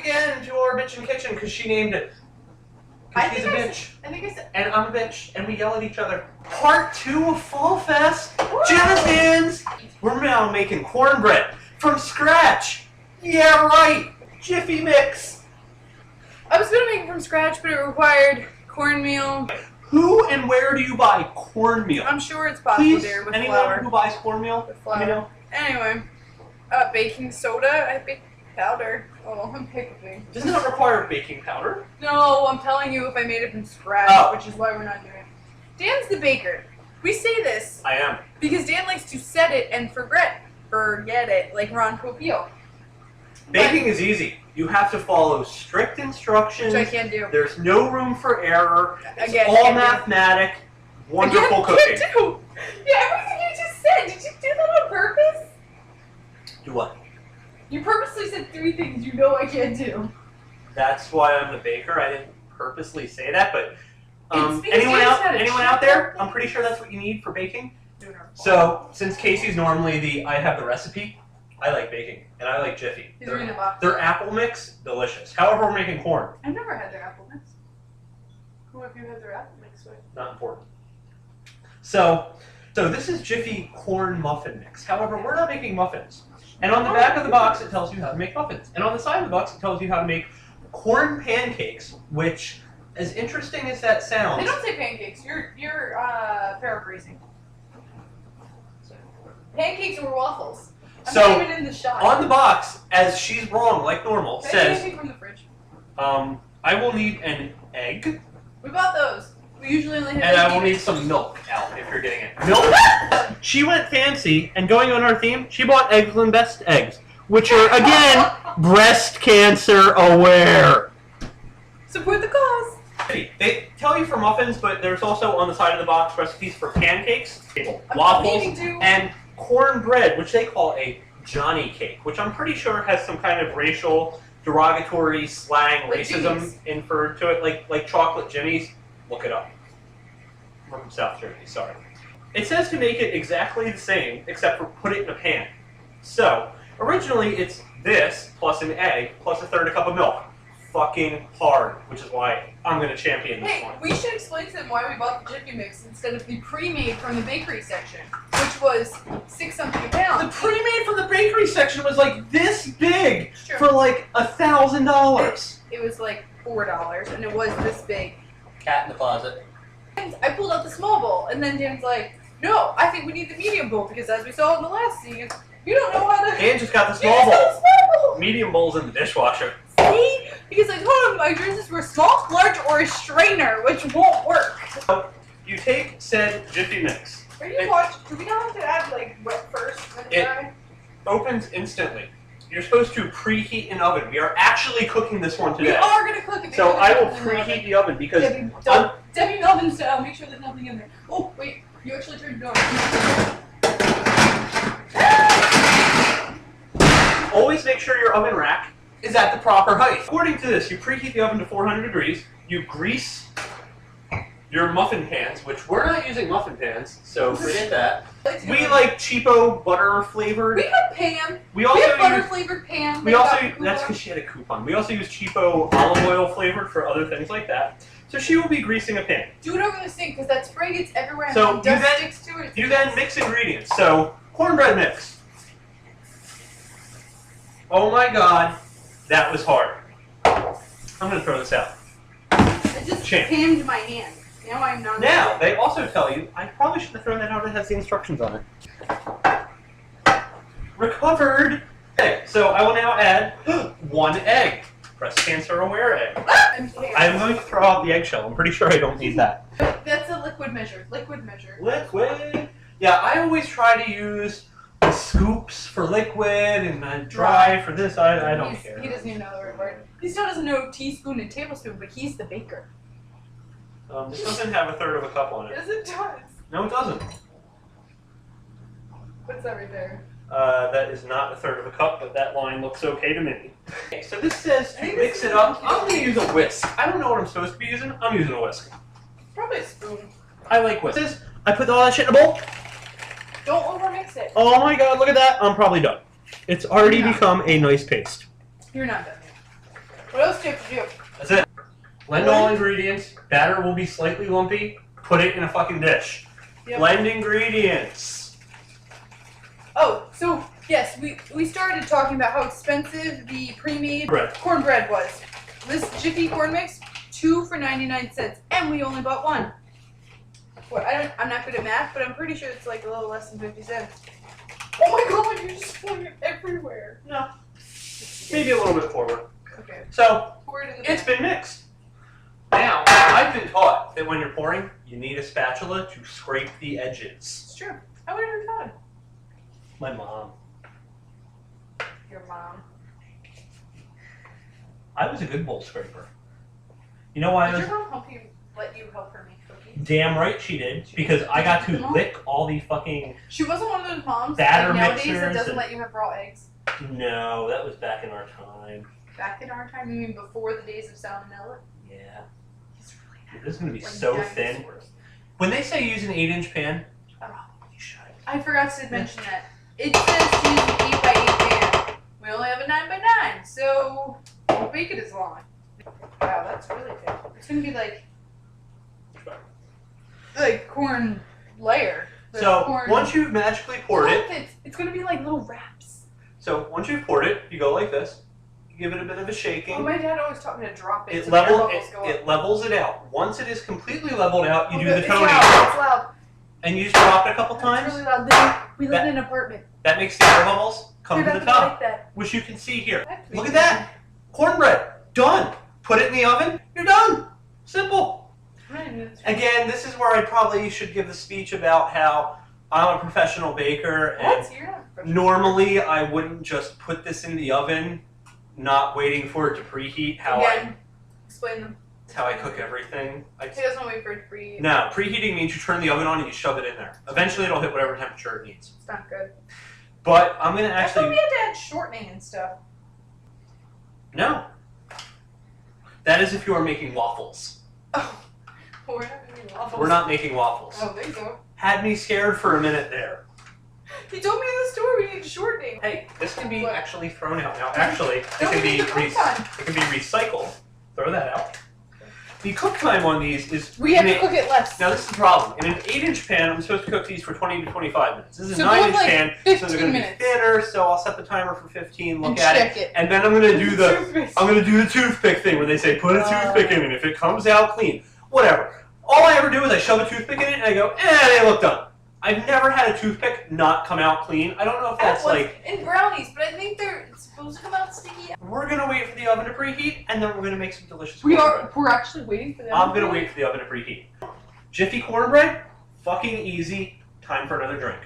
again to our Bitchin kitchen because she named it. Because she's a bitch. I think I said. And I'm a bitch, and we yell at each other. Part 2 of Fall Fest. Jazz hands. We're now making cornbread from scratch. Yeah, right. Jiffy mix. I was gonna make it from scratch, but it required cornmeal. Who and where do you buy cornmeal? I'm sure it's possible Please, there with anyone flour. who buys cornmeal, With flour. you know? Anyway, baking soda, baking powder. Oh, I'm pickling. Does not require baking powder. No, I'm telling you if I made it from scratch, which is why we're not doing it. Dan's the baker. We say this. I am. Because Dan likes to set it and forget it, like Ron Popeil. Baking is easy. You have to follow strict instructions. Which I can't do. There's no room for error. It's Again, all mathematic. Wonderful cooking. Can't do. Yeah, everything you just said. Did you do that on purpose? Do what? You purposely said 3 things you know I can't do. That's why I'm the baker. I didn't purposely say that, but It's because anyone Dan's had a out check there? mark. I'm pretty sure that's what you need for baking. So since Casey's normally I have the recipe, I like baking and I like Jiffy. He's reading a box. Their apple mix, delicious. However, we're making corn. I've never had their apple mix. Who have you had their apple mix with? Not important. So this is Jiffy corn muffin mix. However, we're not making muffins. And on the back of the box, it tells you how to make muffins. And on the side of the box, it tells you how to make corn pancakes, which, as interesting as that sounds... They don't say pancakes. You're paraphrasing. Pancakes or waffles. I'm not even in the shot. On the box, as she's wrong, like normal, says... Anything from the fridge. I will need an egg. We bought those. We usually only have. And I will need some milk, Al, if you're getting it. Milk? She went fancy, and going on our theme, she bought Eggland's Best eggs, which are, again, breast cancer aware. Support the cause. They tell you for muffins, but there's also on the side of the box recipes for pancakes, waffles, and cornbread, which they call a Johnny cake, which I'm pretty sure has some kind of racial, derogatory slang, racism inferred to it, like chocolate jimmies. Look it up. From South Jersey, sorry. It says to make it exactly the same, except for put it in a pan. So, originally it's this, plus an egg, plus a third a cup of milk. Fucking hard, which is why I'm going to champion this one. We should explain to them why we bought the Jiffy Mix instead of the pre-made from the bakery section, which was $6 something a pound. The pre-made from the bakery section was like this big for like $1,000. It was like $4, and it was this big. Cat in the closet. And I pulled out the small bowl, and then Dan's like, "No, I think we need the medium bowl because, as we saw in the last scene, you don't know how to." Dan just got the small bowl. Medium bowl's in the dishwasher. See? Because I told him my choices were small, large, or a strainer, which won't work. So you take said Jiffy Mix. Are you watching? Do we not have to add like wet first and then dry? Opens instantly. You're supposed to preheat an oven. We are actually cooking this one today. We are going to cook it. So I will preheat the oven because... Debbie Melvin style, make sure there's nothing in there. Oh, wait, you actually turned it on. Always make sure your oven rack is at the proper height. According to this, you preheat the oven to 400 degrees, you grease your muffin pans, which we're not using muffin pans, so forget that. We like cheapo butter flavored. We have pan. We have butter flavored pan. That's because she had a coupon. We also use cheapo olive oil flavored for other things like that. So she will be greasing a pan. Do it over the sink because that spray gets everywhere and so dust sticks to it. You then mix ingredients. So cornbread mix. Oh my god, that was hard. I'm gonna throw this out. It just jammed my hand. Now I'm not. Now, they also tell you, I probably should have thrown that out, it has the instructions on it. Recovered! Okay, so I will now add 1 egg. Breast cancer aware egg. I am going to throw out the eggshell. I'm pretty sure I don't need that. That's a liquid measure. Liquid measure. Liquid? Yeah, I always try to use the scoops for liquid and then dry for this. I don't care. He doesn't even know the right word. He still doesn't know teaspoon and tablespoon, but he's the baker. This doesn't have a third of a cup on it. Yes, it does. No, it doesn't. What's that right there? That is not a third of a cup, but that line looks okay to me. Okay, so this says to mix it up. I'm going to use a whisk. I don't know what I'm supposed to be using. I'm using a whisk. Probably a spoon. I like whisks. I put all that shit in a bowl. Don't overmix it. Oh my god, look at that. I'm probably done. It's already become a nice paste. You're not done yet. What else do you have to do? That's it. Blend all ingredients. Batter will be slightly lumpy. Put it in a fucking dish. Yep. Blend ingredients. Oh, so yes, we started talking about how expensive the pre-made cornbread was. This Jiffy corn mix, 2 for 99 cents, and we only bought 1. Well, I'm not good at math, but I'm pretty sure it's like a little less than 50 cents. Oh my god, you're just pouring it everywhere. No. Maybe a little bit forward. Okay. So, it's been mixed. Now, I've been taught that when you're pouring, you need a spatula to scrape the edges. It's true. I would have never thought. My mom. Your mom. I was a good bowl scraper. You know why? Did your mom let you help her make cookies? Damn right she did, because I got to lick all the fucking. She wasn't one of those moms batter like nowadays that mixers doesn't let you have raw eggs. No, that was back in our time. Back in our time? You mean before the days of salmonella? Yeah. He's really This is gonna be like so thin. When they say use an 8-inch pan, you should. I forgot to mention that. It says to use an 8x8 pan. We only have a 9x9, so don't bake it as long. Wow, that's really thick. It's gonna be like corn layer. So corn once you've magically poured it, it's gonna be like little wraps. So once you've poured it, you go like this. You give it a bit of a shaking. Oh, my dad always taught me to drop it. It levels it out. Once it is completely leveled out, you do the toning. It's loud. And you just drop it a couple times. It's really loud. We live in an apartment. That makes the air bubbles come to the top, like which you can see here. Look at that. Cornbread. Done. Put it in the oven. You're done. Simple. Again, this is where I probably should give the speech about how I'm a professional baker. And normally, I wouldn't just put this in the oven, not waiting for it to preheat. Explain them. That's how I cook everything. He doesn't wait for it to preheat. No, preheating means you turn the oven on and you shove it in there. Eventually, it'll hit whatever temperature it needs. It's not good. But I'm going to actually... I thought we had to add shortening and stuff. No. That is if you are making waffles. Oh. We're not making waffles. We're not making waffles. Oh, there you go. Had me scared for a minute there. He told me in the store we need shortening. Hey, this can be actually thrown out. Now, actually, it can be recycled. Throw that out. The cook time on these is... We have to cook it less. Now, this is the problem. In an 8-inch pan, I'm supposed to cook these for 20 to 25 minutes. This is a 9-inch pan, so they're going to be thinner, so I'll set the timer for 15, look at it, and then I'm going to do the toothpick thing where they say, put a toothpick in it. If it comes out clean, whatever. All I ever do is I shove a toothpick in it, and I go, they look done. I've never had a toothpick not come out clean. I don't know if that's like... in brownies, but I think they're supposed to come out sticky. We're going to wait for the oven to preheat, and then we're going to make some delicious cornbread. We're actually waiting for the oven I'm going to wait for the oven to preheat. Jiffy cornbread, fucking easy. Time for another drink.